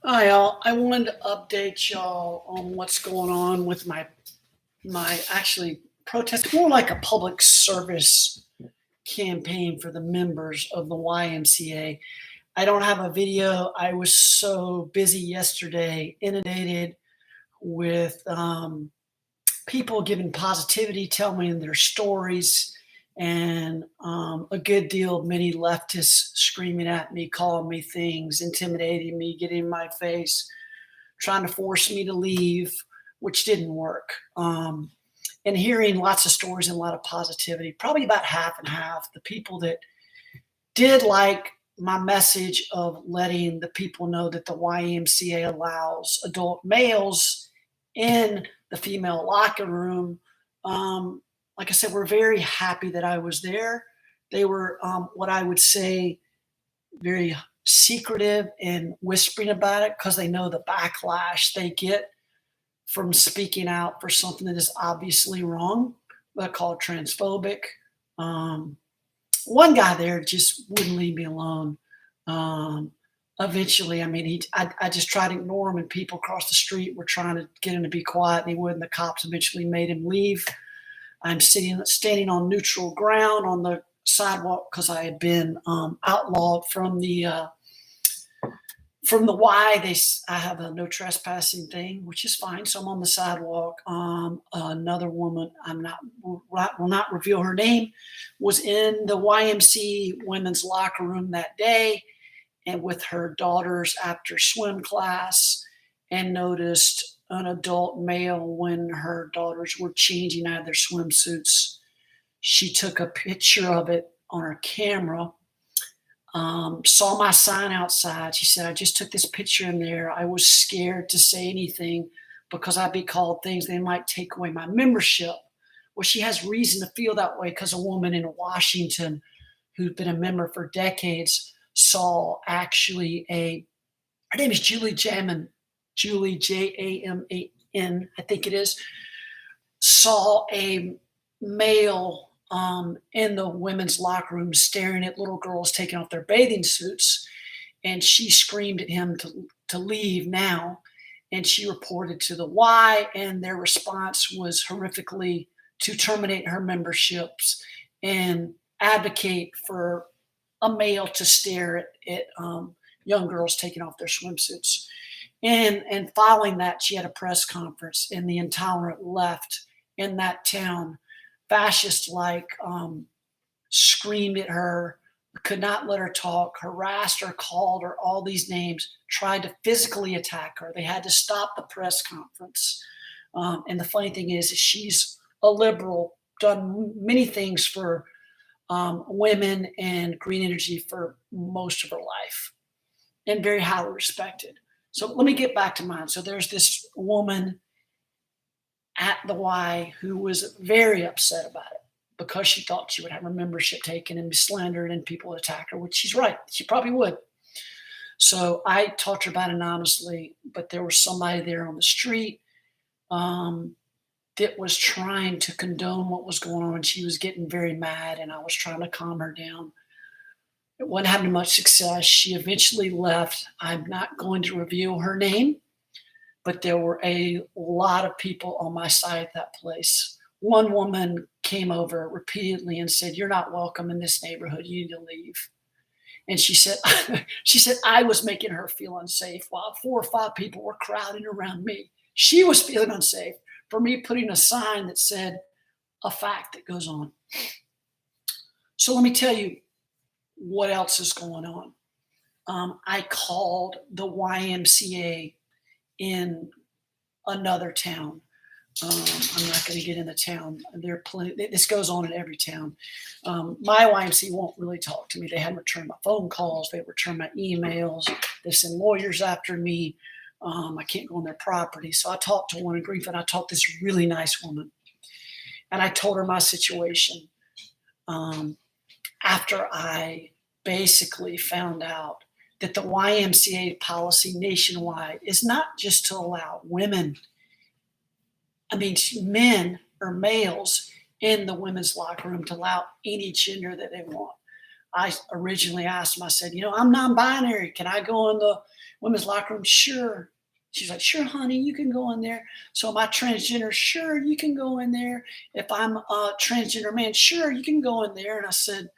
Hi, all. I wanted to update y'all on what's going on with my actually protest, more like a public service campaign for the members of the YMCA. I don't have a video. I was so busy yesterday, inundated with people giving positivity, telling me their stories, and a good deal of many leftists screaming at me, calling me things, intimidating me, getting in my face, trying to force me to leave, which didn't work. And hearing lots of stories and a lot of positivity, probably about half and half. The people that did like my message of letting the people know that the YMCA allows adult males in the female locker room. Um, like I said, we're very happy that I was there. They were what I would say very secretive and whispering about it because they know the backlash they get from speaking out for something that is obviously wrong. I call it transphobic. Um, One guy there just wouldn't leave me alone. Um, Eventually, I mean, I just tried to ignore him, and people across the street were trying to get him to be quiet, and he wouldn't. The cops eventually made him leave. I'm standing on neutral ground on the sidewalk because I had been outlawed from the Y. I have a no trespassing thing, which is fine. So I'm on the sidewalk. Another woman, will not reveal her name, was in the YMC women's locker room that day, and with her daughters after swim class, and noticed an adult male when her daughters were changing out of their swimsuits. She took a picture of it on her camera, saw my sign outside. She said, I just took this picture in there. I was scared to say anything because I'd be called things. They might take away my membership. Well, she has reason to feel that way because a woman in Washington who'd been a member for decades saw actually her name is Julie Jaman, I think it is, saw a male in the women's locker room staring at little girls taking off their bathing suits. And she screamed at him to leave now. And she reported to the Y, and their response was horrifically to terminate her memberships and advocate for a male to stare at young girls taking off their swimsuits. And following that, she had a press conference, and the intolerant left in that town, fascist like, screamed at her, could not let her talk, harassed her, called her all these names, tried to physically attack her. They had to stop the press conference. And the funny thing is, she's a liberal, done many things for women and green energy for most of her life, and very highly respected. So let me get back to mine. So there's this woman at the Y who was very upset about it because she thought she would have her membership taken and be slandered and people would attack her, which she's right. She probably would. So I talked to her about it anonymously, but there was somebody there on the street that was trying to condone what was going on. She was getting very mad, and I was trying to calm her down. It wasn't having much success. She eventually left. I'm not going to reveal her name, but there were a lot of people on my side at that place. One woman came over repeatedly and said, "You're not welcome in this neighborhood. You need to leave." And she said, she said I was making her feel unsafe while 4 or 5 people were crowding around me. She was feeling unsafe for me putting a sign that said a fact that goes on. So let me tell you what else is going on. I called the YMCA in another town. I'm not going to get into town. There are plenty. This goes on in every town. My YMCA won't really talk to me. They hadn't returned my phone calls. They returned my emails. They send lawyers after me. I can't go on their property. So I talked to one in Greenfield. I talked to this really nice woman, and I told her my situation. After I basically found out that the YMCA policy nationwide is not just to allow women, I mean, men or males in the women's locker room, to allow any gender that they want. I originally asked him, I said, I'm non-binary. Can I go in the women's locker room? Sure. She's like, sure, honey, you can go in there. So am I transgender? Sure, you can go in there. If I'm a transgender man, sure, you can go in there. And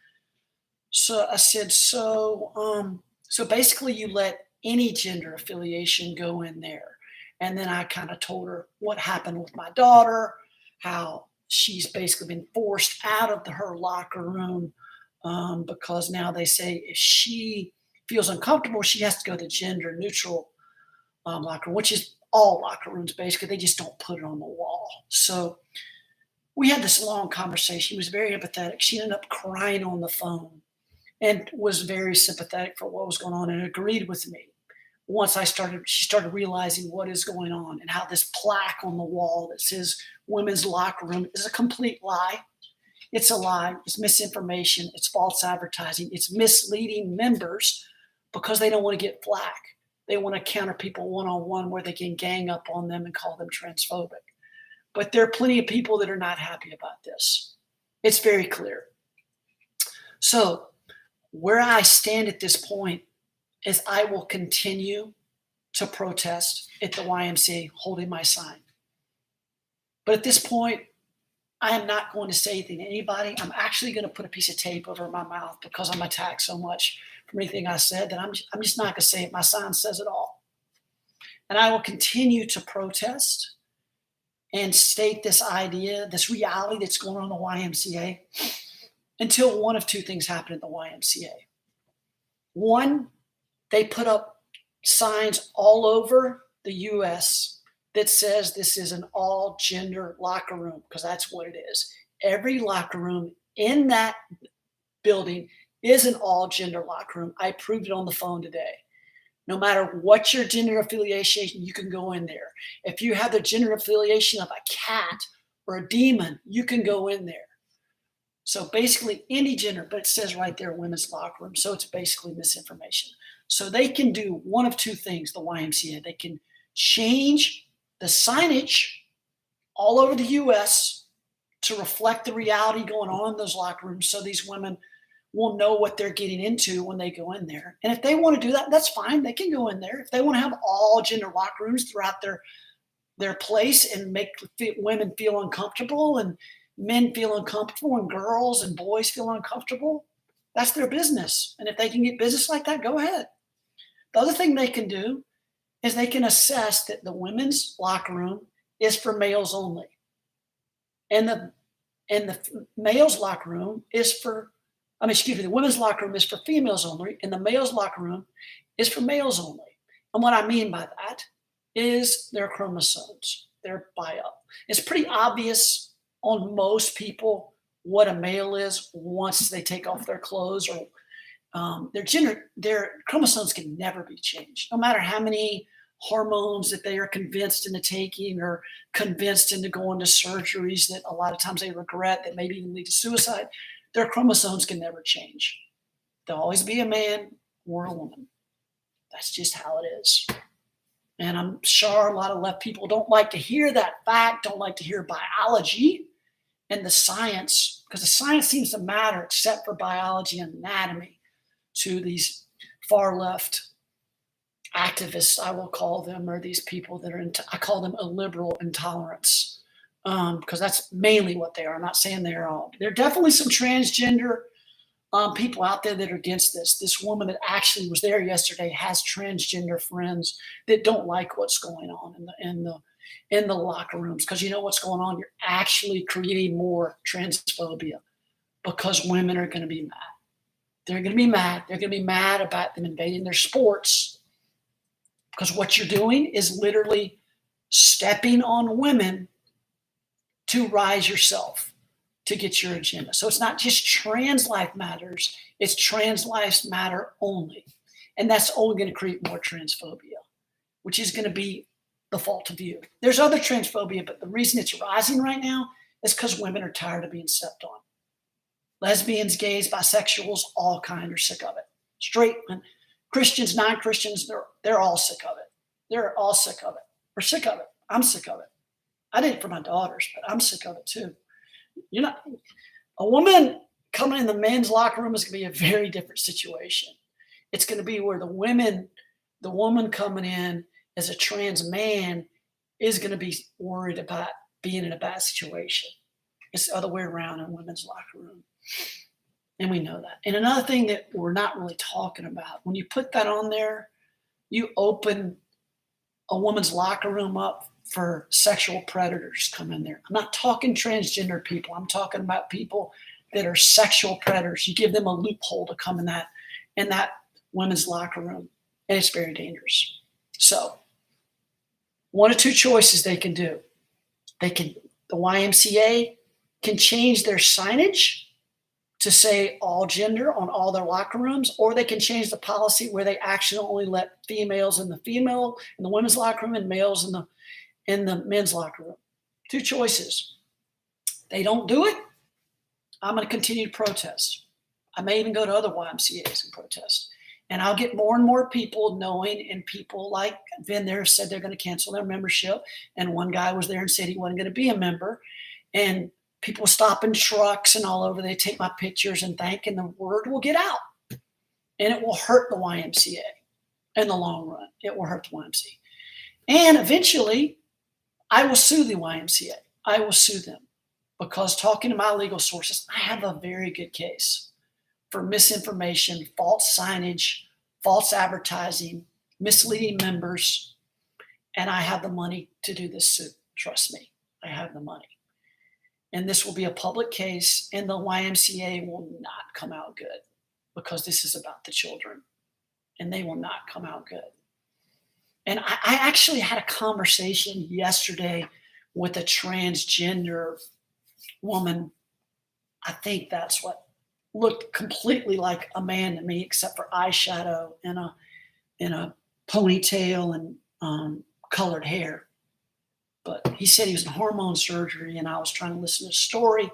so basically you let any gender affiliation go in there. And then I kind of told her what happened with my daughter, how she's basically been forced out of her locker room because now they say if she feels uncomfortable, she has to go to gender neutral locker room, which is all locker rooms basically. They just don't put it on the wall. So we had this long conversation. She was very empathetic. She ended up crying on the phone and was very sympathetic for what was going on and agreed with me. Once she started realizing what is going on and how this plaque on the wall that says women's locker room is a complete lie. It's a lie. It's misinformation. It's false advertising. It's misleading members because they don't want to get flack. They want to counter people one-on-one where they can gang up on them and call them transphobic. But there are plenty of people that are not happy about this. It's very clear. So where I stand at this point is I will continue to protest at the YMCA holding my sign. But at this point, I am not going to say anything to anybody. I'm actually going to put a piece of tape over my mouth because I'm attacked so much from anything I said that I'm just not going to say it. My sign says it all. And I will continue to protest and state this idea, this reality that's going on in the YMCA until one of two things happen at the YMCA. One, they put up signs all over the U.S. that says this is an all-gender locker room, because that's what it is. Every locker room in that building is an all-gender locker room. I proved it on the phone today. No matter what your gender affiliation, you can go in there. If you have the gender affiliation of a cat or a demon, you can go in there. So basically any gender, but it says right there, women's locker room. So it's basically misinformation. So they can do one of two things, the YMCA. They can change the signage all over the U.S. to reflect the reality going on in those locker rooms so these women will know what they're getting into when they go in there. And if they want to do that, that's fine. They can go in there. If they want to have all gender locker rooms throughout their place and make women feel uncomfortable and men feel uncomfortable and girls and boys feel uncomfortable, that's their business. And if they can get business like that, go ahead. The other thing they can do is they can assess that the women's locker room is for males only. And the males locker room is for, the women's locker room is for females only, and the males locker room is for males only. And what I mean by that is their chromosomes, their bio. It's pretty obvious on most people what a male is once they take off their clothes, or their gender, their chromosomes can never be changed, no matter how many hormones that they are convinced into taking or convinced into going to surgeries that a lot of times they regret that maybe even lead to suicide. Their chromosomes can never change. They'll always be a man or a woman. That's just how it is. And I'm sure a lot of left people don't like to hear that fact, don't like to hear biology and the science, because the science seems to matter except for biology and anatomy to these far left activists, I will call them, or these people that are, I call them illiberal intolerance, because that's mainly what they are. I'm not saying they're all. There are definitely some transgender people out there that are against this. This woman that actually was there yesterday has transgender friends that don't like what's going on in the locker rooms, because you know what's going on. You're actually creating more transphobia because women are going to be mad. They're going to be mad. They're going to be mad about them invading their sports, because what you're doing is literally stepping on women to rise yourself, to get your agenda. So it's not just trans life matters, it's trans lives matter only. And that's only going to create more transphobia, which is going to be the fault of you. There's other transphobia, but the reason it's rising right now is because women are tired of being stepped on. Lesbians, gays, bisexuals, all kind are sick of it. Straight men, Christians, non-Christians, they're all sick of it. They're all sick of it. We're sick of it. I'm sick of it. I did it for my daughters, but I'm sick of it too. A woman Coming in the men's locker room is going to be a very different situation. It's going to be where the woman coming in as a trans man is going to be worried about being in a bad situation. It's the other way around in women's locker room. And we know that. And another thing that we're not really talking about, when you put that on there, you open a woman's locker room up for sexual predators come in there. I'm not talking transgender people. I'm talking about people that are sexual predators. You give them a loophole to come in that women's locker room, and it's very dangerous. So one of two choices they can do. The YMCA can change their signage to say all gender on all their locker rooms, or they can change the policy where they actually only let females in the women's locker room and males in the men's locker room. Two choices. They don't do it, I'm going to continue to protest. I may even go to other YMCAs and protest. And I'll get more and more people knowing, and people like been there said they're going to cancel their membership. And one guy was there and said he wasn't going to be a member. And people stopping trucks and all over. They take my pictures and thank, and the word will get out. And it will hurt the YMCA in the long run. It will hurt the YMCA. And eventually, I will sue the YMCA. I will sue them because, talking to my legal sources, I have a very good case for misinformation, false signage, false advertising, misleading members, and I have the money to do this suit. Trust me, I have the money. And this will be a public case, and the YMCA will not come out good because this is about the children, and they will not come out good. And I actually had a conversation yesterday with a transgender woman. I think that's what looked completely like a man to me, except for eyeshadow and a ponytail and colored hair. But he said he was in hormone surgery, and I was trying to listen to his story.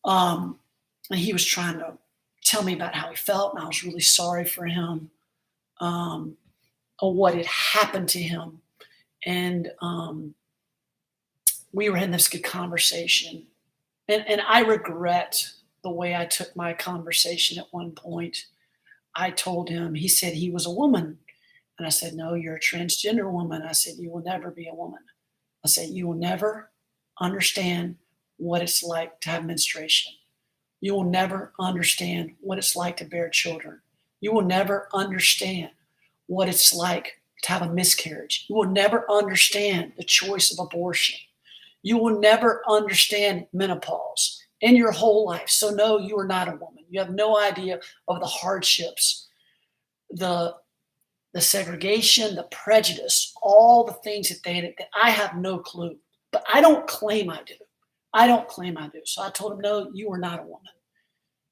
And he was trying to tell me about how he felt, and I was really sorry for him, or what had happened to him. And we were having this good conversation. And I regret the way I took my conversation at one point. I told him, he said he was a woman. And I said, no, you're a transgender woman. I said, you will never be a woman. I said, you will never understand what it's like to have menstruation. You will never understand what it's like to bear children. You will never understand what it's like to have a miscarriage. You will never understand the choice of abortion. You will never understand menopause in your whole life. So no, you are not a woman. You have no idea of the hardships, the segregation, the prejudice, all the things that I have no clue. But I don't claim I do. I don't claim I do. So I told him, no, you are not a woman.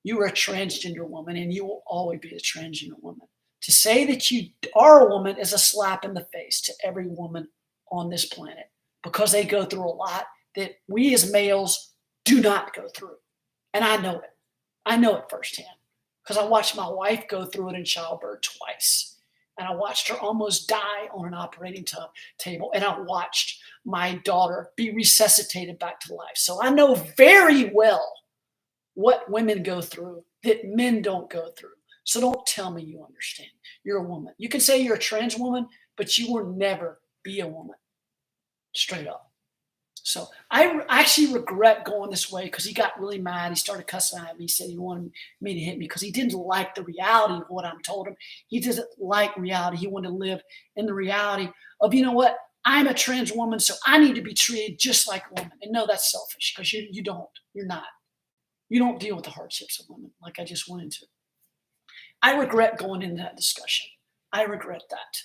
You are a transgender woman, and you will always be a transgender woman. To say that you are a woman is a slap in the face to every woman on this planet, because they go through a lot that we as males do not go through. And I know it. I know it firsthand because I watched my wife go through it in childbirth twice. And I watched her almost die on an operating table. And I watched my daughter be resuscitated back to life. So I know very well what women go through that men don't go through. So don't tell me you understand. You're a woman. You can say you're a trans woman, but you will never be a woman. Straight up. So I actually regret going this way because he got really mad. He started cussing at me. He said he wanted me to hit me because he didn't like the reality of what I'm told him. He doesn't like reality. He wanted to live in the reality of, you know what? I'm a trans woman, so I need to be treated just like a woman. And no, that's selfish because you don't. You're not. You don't deal with the hardships of women like I just went into. I regret going into that discussion. I regret that.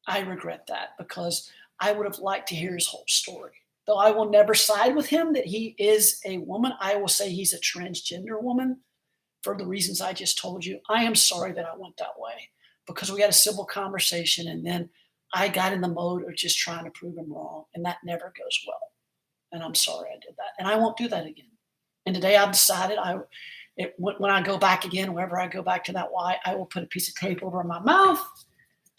I regret that because I would have liked to hear his whole story. Though I will never side with him that he is a woman, I will say he's a transgender woman for the reasons I just told you. I am sorry that I went that way because we had a civil conversation and then I got in the mode of just trying to prove him wrong, and that never goes well. And I'm sorry I did that, and I won't do that again. And today I've decided when I go back again, wherever I go back to that Y, I will put a piece of tape over my mouth,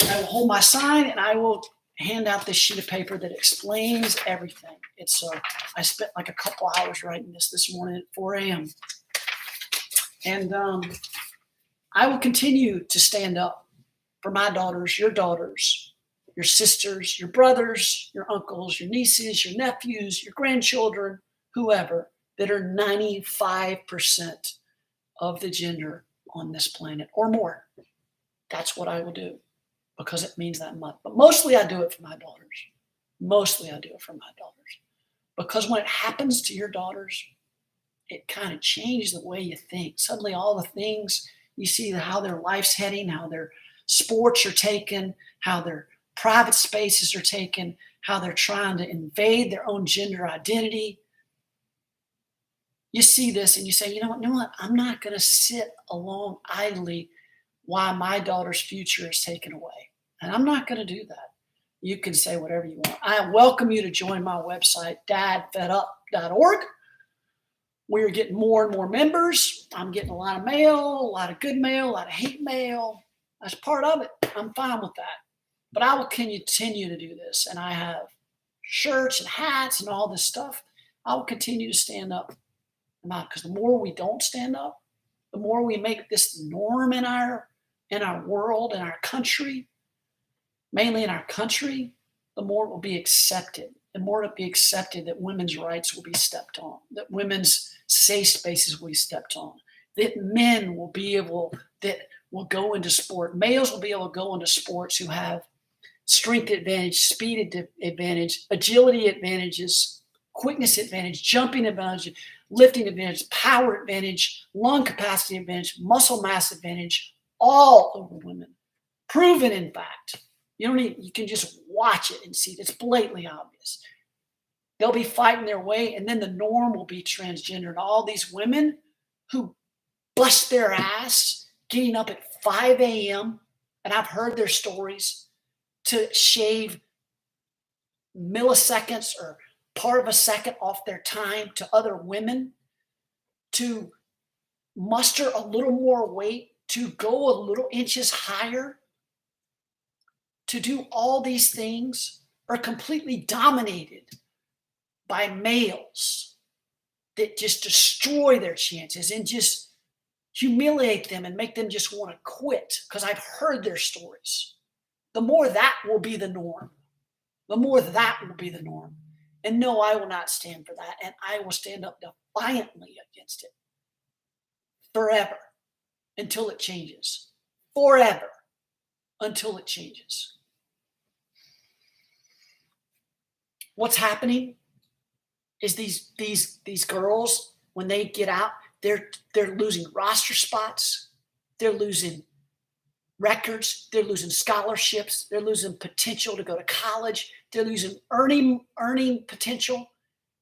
I will hold my sign, and I will hand out this sheet of paper that explains everything. I spent like a couple hours writing this morning at 4 a.m. And I will continue to stand up for my daughters, your sisters, your brothers, your uncles, your nieces, your nephews, your grandchildren, whoever, that are 95% of the gender on this planet or more. That's what I will do because it means that much. But mostly I do it for my daughters. Mostly I do it for my daughters. Because when it happens to your daughters, it kind of changes the way you think. Suddenly all the things you see, how their life's heading, how their sports are taken, how their private spaces are taken, how they're trying to invade their own gender identity. You see this and you say, you know what? I'm not going to sit alone idly while my daughter's future is taken away. And I'm not going to do that. You can say whatever you want. I welcome you to join my website, dadfedup.org. We're getting more and more members. I'm getting a lot of mail, a lot of good mail, a lot of hate mail. That's part of it. I'm fine with that. But I will continue to do this. And I have shirts and hats and all this stuff. I will continue to stand up. Because the more we don't stand up, the more we make this the norm in our world, in our country, mainly in our country, the more it will be accepted. The more it will be accepted that women's rights will be stepped on, that women's safe spaces will be stepped on, that men will be able, that will go into sport. Males will be able to go into sports who have strength advantage, speed advantage, agility advantages, quickness advantage, jumping advantage, lifting advantage, power advantage, lung capacity advantage, muscle mass advantage, all over women. Proven, in fact. You can just watch it and see it. It's blatantly obvious. They'll be fighting their way, and then the norm will be transgender. And all these women who bust their ass getting up at 5 a.m., and I've heard their stories, to shave milliseconds or part of a second off their time to other women, to muster a little more weight, to go a little inches higher, to do all these things, are completely dominated by males that just destroy their chances and just humiliate them and make them just want to quit. Because I've heard their stories. The more that will be the norm. The more that will be the norm. And no, I will not stand for that. And I will stand up defiantly against it. Forever. Until it changes. Forever. Until it changes. What's happening is these girls, when they get out, they're losing roster spots. They're losing records. They're losing scholarships. They're losing potential to go to college. They're losing earning potential.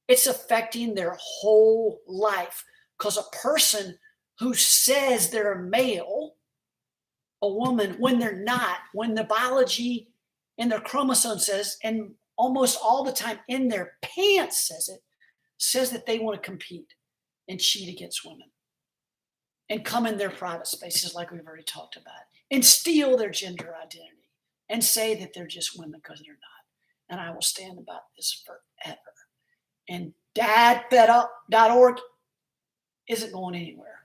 It's affecting their whole life because a person who says they're a male, a woman, when they're not, when the biology in their chromosome says, and almost all the time in their pants says that they want to compete and cheat against women and come in their private spaces like we've already talked about and steal their gender identity and say that they're just women because they're not. And I will stand about this forever. And dadfedup.org isn't going anywhere.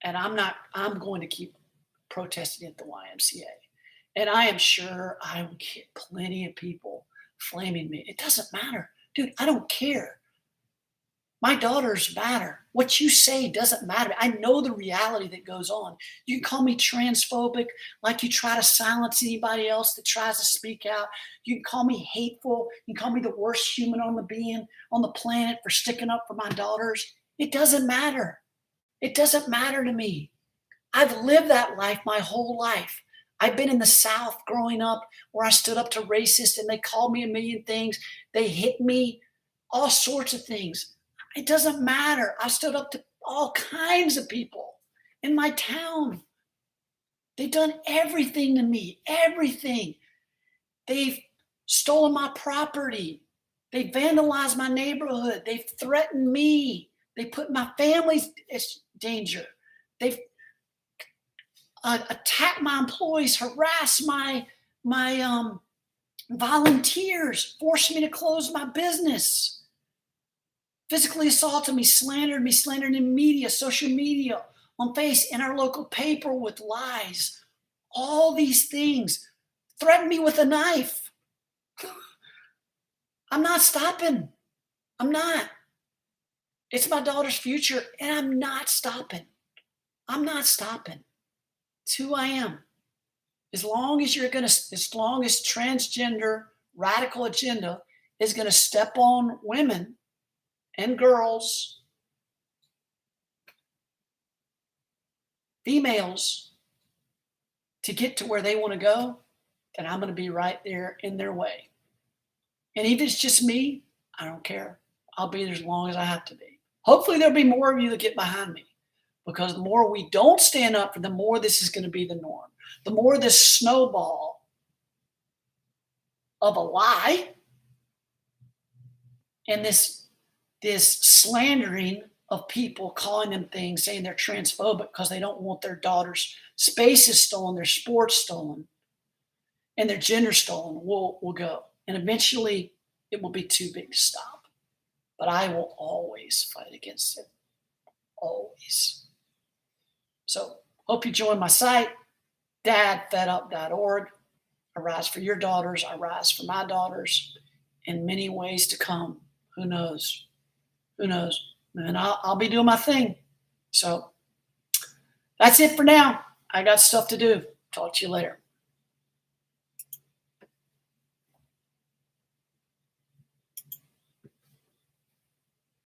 And I'm going to keep protesting at the YMCA. And I am sure I will get plenty of people flaming me. It doesn't matter. Dude, I don't care. My daughters matter. What you say doesn't matter. I know the reality that goes on. You can call me transphobic, like you try to silence anybody else that tries to speak out. You can call me hateful. You can call me the worst human on the planet for sticking up for my daughters. It doesn't matter. It doesn't matter to me. I've lived that life my whole life. I've been in the South growing up where I stood up to racists and they called me a million things. They hit me, all sorts of things. It doesn't matter. I stood up to all kinds of people in my town. They've done everything to me, everything. They've stolen my property. They vandalized my neighborhood. They've threatened me. They put my family's in danger. They've attacked my employees, harassed my volunteers, forced me to close my business, physically assaulted me, slandered in media, social media, on face, in our local paper with lies. All these things threaten me with a knife. I'm not stopping. I'm not. It's my daughter's future, and I'm not stopping. I'm not stopping. It's who I am. As long as transgender radical agenda is going to step on women and girls, females, to get to where they want to go, then I'm going to be right there in their way. And if it's just me, I don't care. I'll be there as long as I have to be. Hopefully there'll be more of you that get behind me, because the more we don't stand up for, the more this is going to be the norm. The more this snowball of a lie and this slandering of people, calling them things, saying they're transphobic because they don't want their daughter's spaces stolen, their sports stolen, and their gender stolen, will go. And eventually it will be too big to stop. But I will always fight against it. Always. So hope you join my site, dadfedup.org. I rise for your daughters. I rise for my daughters in many ways to come. Who knows? Who knows? And I'll be doing my thing. So that's it for now. I got stuff to do. Talk to you later.